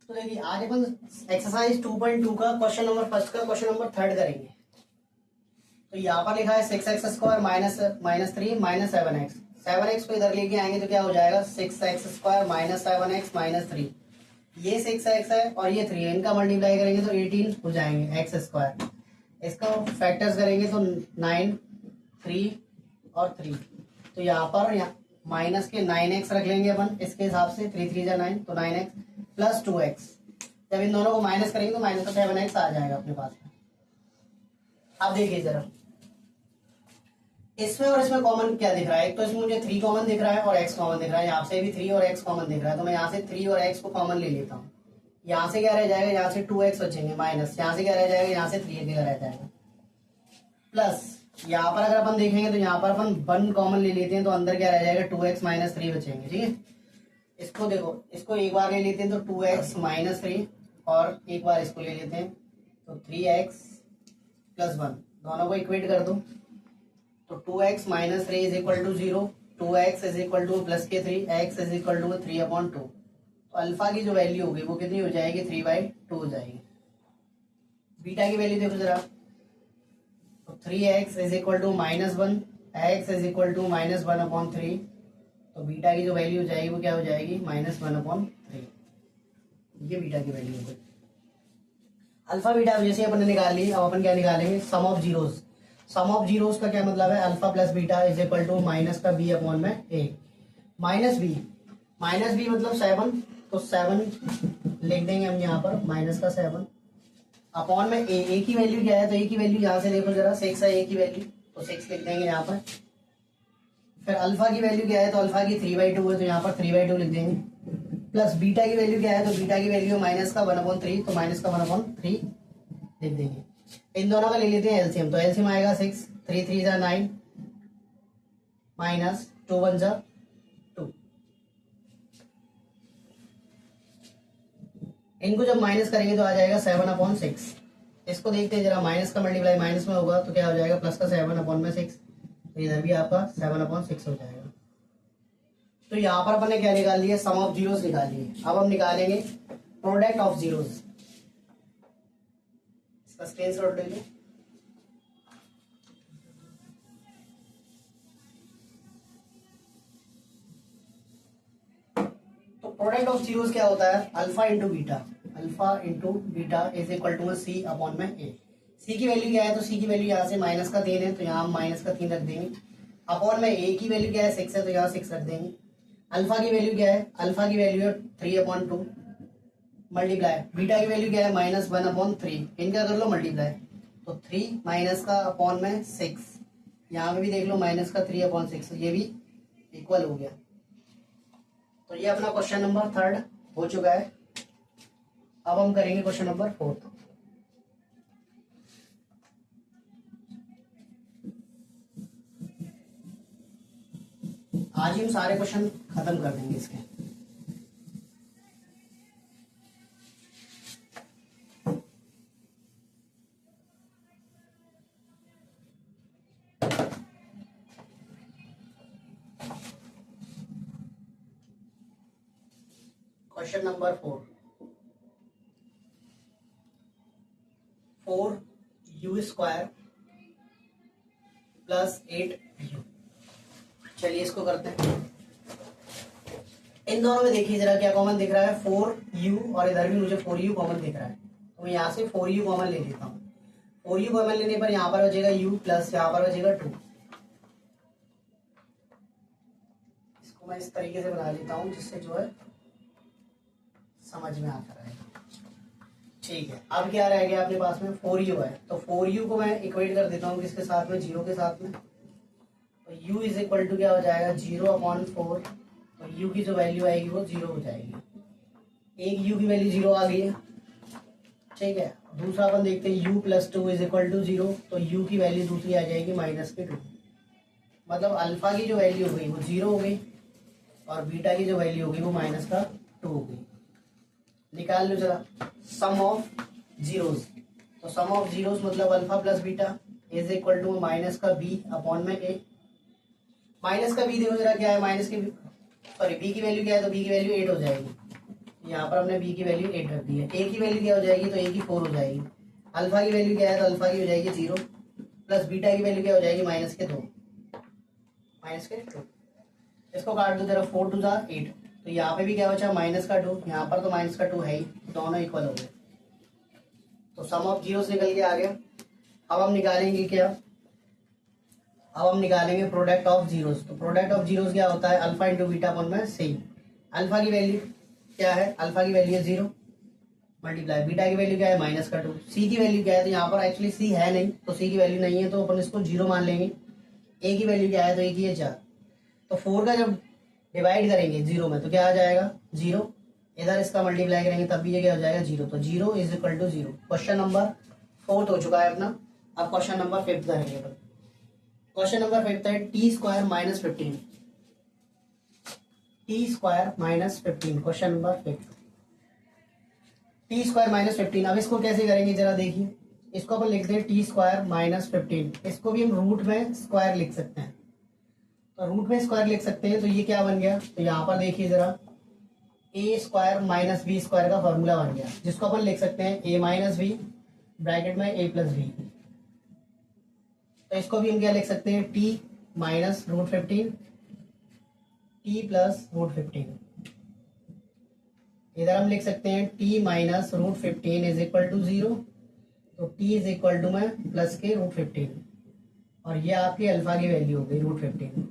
तो देखिए आज अपन एक्सरसाइज 2.2 का क्वेश्चन नंबर फर्स्ट का क्वेश्चन नंबर थर्ड करेंगे। तो यहाँ पर लिखा है 6x² minus 3 minus 7x। 7x को इधर लेके आएंगे तो क्या हो जाएगा 6x² माइनस 7x माइनस 3। ये 6x है और ये 3 है, इनका मल्टीप्लाई करेंगे तो 18 हो जाएंगे x²। इसका फैक्टर्स करेंगे तो 9 3 और 3। तो यहाँ पर माइनस के 9x रख लेंगे अपन इसके हिसाब से, 3 3 जा 9 तो 9x प्लस 2x। जब इन दोनों को माइनस करेंगे तो माइनस का 7x आ जाएगा अपने पास में। अब देखिए जरा इसमें और इसमें कॉमन क्या दिख रहा है। एक तो इसमें मुझे 3 कॉमन दिख रहा है और x कॉमन दिख रहा है। यहाँ से भी 3 और x कॉमन दिख रहा है, तो मैं यहाँ से 3 और x को कॉमन ले लेता हूँ। यहाँ से क्या रह जाएगा, यहाँ से 2x बचेंगे माइनस, यहाँ से क्या रह जाएगा, यहाँ से 3 रह जाएगा प्लस। यहाँ पर अगर अपन देखेंगे तो यहाँ पर अपन 1 कॉमन ले लेते हैं तो अंदर क्या रह जाएगा 2x माइनस 3 बचेंगे। ठीक है, इसको देखो, इसको एक बार ले लेते हैं तो 2x माइनस 3 और एक बार इसको ले लेते हैं तो 3x प्लस 1। दोनों को इक्वेट कर दो तो 2x minus 3 is equal to 0, 2x is equal to plus के 3, x इज इक्वल टू 3/2। तो अल्फा की जो वैल्यू होगी वो कितनी हो जाएगी 3/2 हो जाएगी। बीटा की वैल्यू देखो जरा, तो 3x is equal to -1, x is equal to -1/3। तो बीटा की जो वैल्यू हो जाएगी वो क्या हो जाएगी -1/3। ये बीटा की वैल्यू हो गई। अल्फा बीटा जैसे अपन ने निकाल ली, अब अपन क्या निकालेंगे sum of zeros. Sum of zeros का क्या मतलब है, alpha plus beta is equal to minus का b अपॉन में a। माइनस बी मतलब 7, तो 7 लिख देंगे हम यहाँ पर माइनस का 7 अपॉन में a की वैल्यू क्या है, तो a की वैल्यू यहाँ से देखो जरा 6 है a की वैल्यू, तो 6 लिख देंगे यहाँ पर। फिर अल्फा की वैल्यू क्या है, तो अल्फा की 3/2 है, तो यहाँ पर 3/2 लिख देंगे। प्लस बीटा की वैल्यू क्या है, तो बीटा की वैल्यू माइनस का 1/3, तो माइनस का 1/3 लिख देंगे। इन दोनों का ले लेते हैं एलसीएम, तो एलसीएम आएगा 6, 3 3 जा 9 माइनस 2 1 जा 2। इनको जब माइनस करेंगे तो आ जाएगा 7/6। इसको देखते हैं जरा, माइनस का मल्टीप्लाई माइनस में होगा तो क्या हो जाएगा प्लस का 7/6। तो इधर भी आपका 7/6 हो जाएगा। तो यहाँ पर अपन ने क्या निकाल लिया, सम ऑफ जीरोस निकाल लिए। अब हम निकालेंगे प्रोडक्ट ऑफ जीरोस। इसका स्क्रीनशॉट ले लो। तो प्रोडक्ट ऑफ जीरोस क्या होता है, alpha into beta. Alpha into beta is equal to c upon में a। c की वैल्यू क्या है, तो c की वैल्यू यहाँ से माइनस का 3 है, तो यहाँ हम माइनस का 3 रख देंगे। अपॉन में a की वैल्यू क्या है 6 है, तो यहाँ 6 रख देंगे। अल्फा की वैल्यू क्या है, अल्फा की वैल्यू है 3/2 मल्टीप्लाई। बीटा की वैल्यू क्या है -1/3, इनका कर लो मल्टीप्लाई। तो 3 माइनस का अपॉन में 6, यहाँ पे भी देख लो माइनस का 3/6, ये भी इक्वल हो गया। तो ये अपना क्वेश्चन नंबर थर्ड हो चुका है। अब हम करेंगे क्वेश्चन नंबर फोर्थ। आज ही हम सारे क्वेश्चन खत्म कर देंगे इसके। Question number 4u² plus 8u। चलिए इसको करते हैं। इन दोनों में देखिए जरा क्या कॉमन दिख रहा है, 4u, और इधर भी मुझे 4u कॉमन दिख रहा है, तो मैं यहाँ से 4u कॉमन ले लेता हूँ। 4u कॉमन लेने पर यहाँ पर बचेगा u प्लस यहाँ पर बचेगा 2। इसको मैं इस तरीके से बना लेता हूँ जिससे जो है समझ में आता रहेगा। ठीक है, अब क्या रह गया अपने पास में 4u है, तो 4u को मैं इक्वेट कर देता हूँ किसके साथ में, 0 के साथ में। तो u इज इक्वल टू क्या हो जाएगा 0/4। तो u की जो वैल्यू आएगी वो 0 हो जाएगी। एक u की वैल्यू 0 आ गई है। ठीक है, दूसरा अपन देखते हैं u plus 2 is equal to 0। तो u की वैल्यू दूसरी आ जाएगी -2। मतलब अल्फा की जो वैल्यू हो गई वो 0 हो गई और बीटा की जो वैल्यू होगी वो -2 हो गई। निकाल लो जरा सम ऑफ जीरोस। तो सम ऑफ जीरोस मतलब alpha plus beta is equal to minus का b अपॉन में a। माइनस का b देखो जरा क्या है, माइनस की सॉरी b की वैल्यू क्या है, तो b की वैल्यू 8 हो जाएगी। यहाँ पर हमने बी की वैल्यू 8 रख दी है। ए की वैल्यू क्या हो जाएगी, तो ए की 4 हो जाएगी। अल्फा की वैल्यू क्या है, तो अल्फा की हो जाएगी 0 प्लस बीटा की वैल्यू क्या हो जाएगी, -2। इसको काट दो जरा, 4 2 8। तो यहाँ पे भी क्या बचा, -2। यहाँ पर तो -2 है ही, दोनों इक्वल हो गए। तो सम ऑफ जीरोस निकल के आ गया। अब हम निकालेंगे क्या, अब हम निकालेंगे प्रोडक्ट ऑफ जीरोस। तो प्रोडक्ट ऑफ जीरोस क्या होता है, अल्फा इंटू बीटा अपॉन में सी। अल्फा की वैल्यू क्या है, अल्फा की वैल्यू है 0 मल्टीप्लाई, बीटा की वैल्यू क्या है -2, सी की वैल्यू क्या है, तो यहाँ पर एक्चुअली सी है नहीं, तो सी की वैल्यू नहीं है तो अपन इसको 0 मान लेंगे। ए की वैल्यू क्या है, तो ए की है 4। तो 4 का जब डिवाइड करेंगे 0 में तो क्या आ जाएगा 0, इधर इसका मल्टीप्लाई करेंगे तब भी ये क्या हो जाएगा 0, तो 0 is equal to 0। Question number 4 हो चुका है अपना। अब क्वेश्चन नंबर 5 करेंगे अपन। क्वेश्चन नंबर 5 है T square minus 15, T square minus 15। Question number 5 T square minus 15। अब इसको कैसे करेंगे जरा देखिए, इसको अपन लिखते हैं टी स्क्वायर माइनस 15। इसको भी हम रूट में स्क्वायर लिख सकते हैं, तो रूट में स्क्वायर लिख सकते हैं। तो ये क्या बन गया, तो यहाँ पर देखिए जरा, ए स्क्वायर माइनस बी स्क्वायर का फॉर्मूला बन गया, जिसको अपन लिख सकते हैं ए माइनस बी ब्रैकेट में ए प्लस बी। तो इसको भी हम क्या लिख सकते हैं, टी माइनस √15 टी प्लस √15। इधर हम लिख सकते हैं t minus √15 is equal to 0, तो टी इज इक्वल टू में प्लस के √15, और ये आपकी अल्फा की वैल्यू हो गई √15।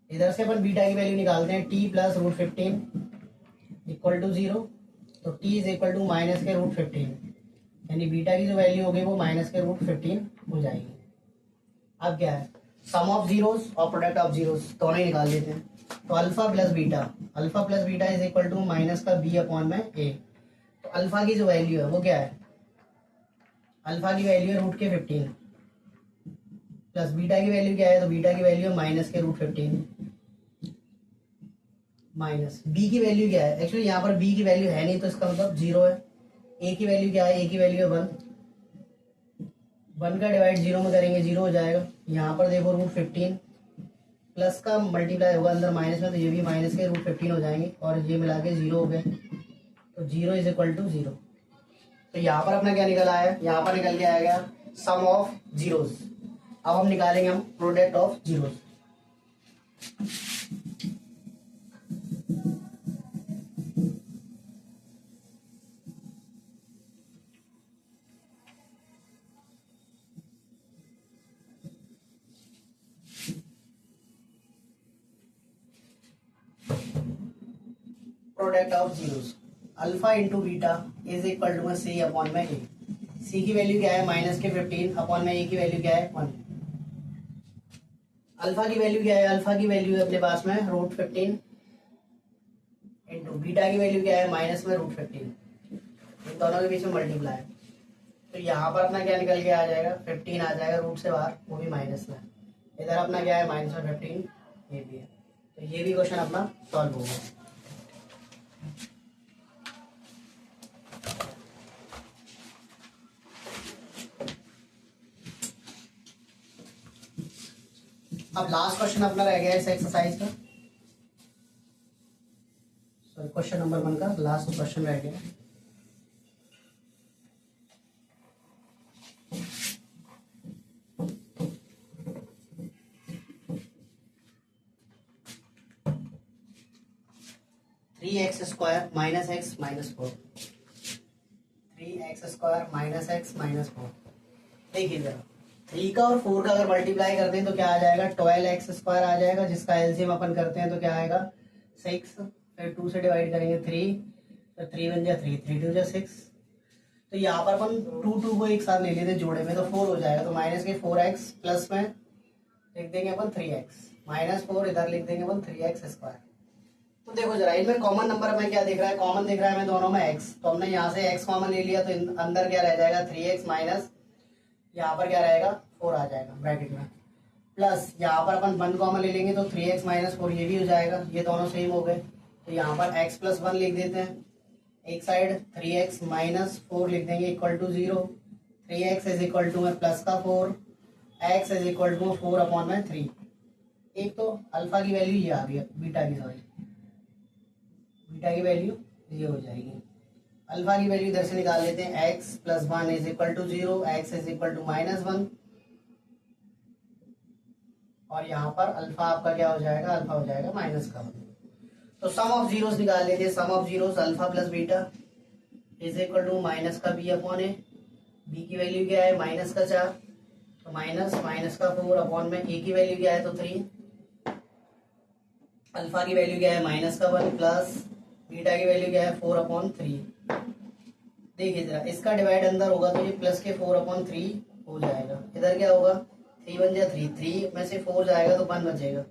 इधर से अपन बीटा की वैल्यू निकालते हैं, टी प्लस √15 इक्वल टू 0, तो t is equal to minus के √15, यानी बीटा की जो वैल्यू होगी वो माइनस के √15 हो जाएगी। अब क्या है, सम ऑफ जीरोस और प्रोडक्ट ऑफ जीरोस दोनों ही निकाल लेते हैं। तो alpha plus beta is equal to minus का बी अपॉन में ए। तो अल्फा की जो वैल्यू है वो क्या है, अल्फा की वैल्यू है √15 प्लस बीटा की वैल्यू क्या है, तो बीटा की वैल्यू है माइनस के √15 माइनस बी की वैल्यू क्या है, एक्चुअली यहाँ पर बी की वैल्यू है नहीं तो इसका मतलब 0 है। ए की वैल्यू क्या है, ए की वैल्यू है 1 का डिवाइड 0 में करेंगे 0 हो जाएगा। यहाँ पर देखो √15 प्लस का मल्टीप्लाई होगा अंदर माइनस में, तो ये भी माइनस के √15 हो जाएंगे और ये मिला के 0 हो गए, तो 0 इज इक्वल टू 0। तो यहाँ पर अपना क्या निकल आया, यहाँ पर निकल के आएगा सम ऑफ जीरोस। अब हम निकालेंगे हम product of zeros. Product of zeros, alpha into beta is equal to c upon में ए। सी की वैल्यू क्या है -15 अपॉन में ए की वैल्यू क्या है 1। अल्फा की वैल्यू क्या है, अल्फा की वैल्यू है अपने पास में √15 इंटू बीटा की वैल्यू क्या है माइनस में √15, इन दोनों के बीच में मल्टीप्लाई। तो यहाँ पर अपना क्या निकल के आ जाएगा, 15 आ जाएगा रूट से बाहर, वो भी माइनस में। इधर अपना क्या है माइनस में 15, ये भी है। तो ये भी क्वेश्चन अपना सॉल्व होगा। अब लास्ट क्वेश्चन अपना रह गया इस एक्सरसाइज का, सॉरी क्वेश्चन नंबर 1 का लास्ट क्वेश्चन रह गया। Three x square minus x minus 4, 3x square minus x minus 4। देखिए जरा, 3 का और 4 का अगर मल्टीप्लाई करते हैं तो क्या आ जाएगा, 12x स्क्वायर आ जाएगा, जिसका एलसीएम अपन करते हैं तो क्या आएगा 6, फिर 2 से डिवाइड करेंगे 3, तो 3 1 जा 3, 3 2 जा 6। तो यहाँ पर अपन 2 को एक साथ ले लेते जोड़े में, तो 4 हो जाएगा, तो माइनस के 4x प्लस में लिख देंगे अपन 3x माइनस 4, इधर लिख देंगे अपन 3x स्क्वायर। तो देखो जरा, इनमें कॉमन नंबर हमें क्या दिख रहा है, कॉमन दिख रहा है हमें दोनों में x, तो हमने यहाँ से x कॉमन ले लिया, तो अंदर क्या रह जाएगा 3x माइनस यहाँ पर क्या रहेगा 4 आ जाएगा ब्रैकेट में, प्लस यहाँ पर अपन 1 कॉमन ले लेंगे तो 3x माइनस 4 ये भी हो जाएगा, ये दोनों सेम हो गए। तो यहाँ पर x प्लस 1 लिख देते हैं, एक साइड 3x माइनस 4 लिख देंगे equal to 0, 3x is equal to में प्लस का 4, x is equal to 4 upon में 3। एक तो अल्फा की वैल्यू ये आ गई, बीटा की बीटा की वैल्यू ये हो जाएगी। अल्फा की वैल्यू इधर से निकाल लेते हैं, x plus 1 is equal to 0, x is equal to -1, और यहाँ पर अल्फा आपका क्या हो जाएगा, अल्फा हो जाएगा -1। तो सम ऑफ जीरोस निकाल लेते हैं, sum of zeros alpha plus beta is equal to minus का बी अपॉन ए, बी की वैल्यू क्या है -4, तो माइनस का 4 अपॉन में ए की वैल्यू क्या है तो 3, अल्फा की वैल्यू क्या है -1 प्लस बीटा की वैल्यू क्या है 4/3। देखिए जरा, इसका डिवाइड अंदर होगा तो ये प्लस के 4/3 हो जाएगा, इधर क्या होगा 3 1 जा 3, 3 में से 4 जाएगा तो 1 बचेगा,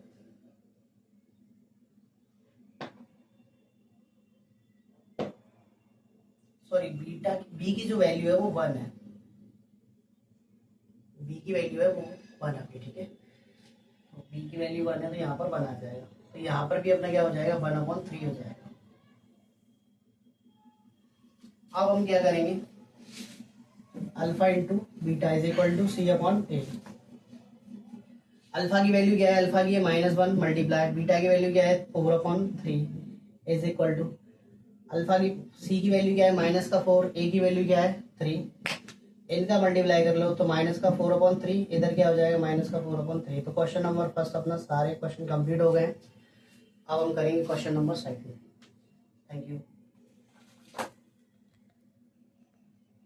सॉरी बीटा बी की जो वैल्यू है वो 1 है, बी की वैल्यू है वो 1 आपकी, ठीक है। तो बी की वैल्यू 1 है तो यहाँ पर 1 आ जाएगा, तो यहाँ पर भी अपना क्या हो जाएगा 1/3 हो जाएगा। अब हम क्या करेंगे, alpha into beta is equal to c upon a. Alpha की वैल्यू क्या है, अल्फा की है -1 मल्टीप्लाई, बीटा की वैल्यू क्या है 4/3 इज इक्वल टू अल्फा की, सी की वैल्यू क्या है -4, ए की वैल्यू क्या है 3, इनका मल्टीप्लाई कर लो तो -4/3, इधर क्या हो जाएगा -4/3। तो क्वेश्चन नंबर फर्स्ट अपना सारे क्वेश्चन कंप्लीट हो गए। अब हम करेंगे question number second. Thank you.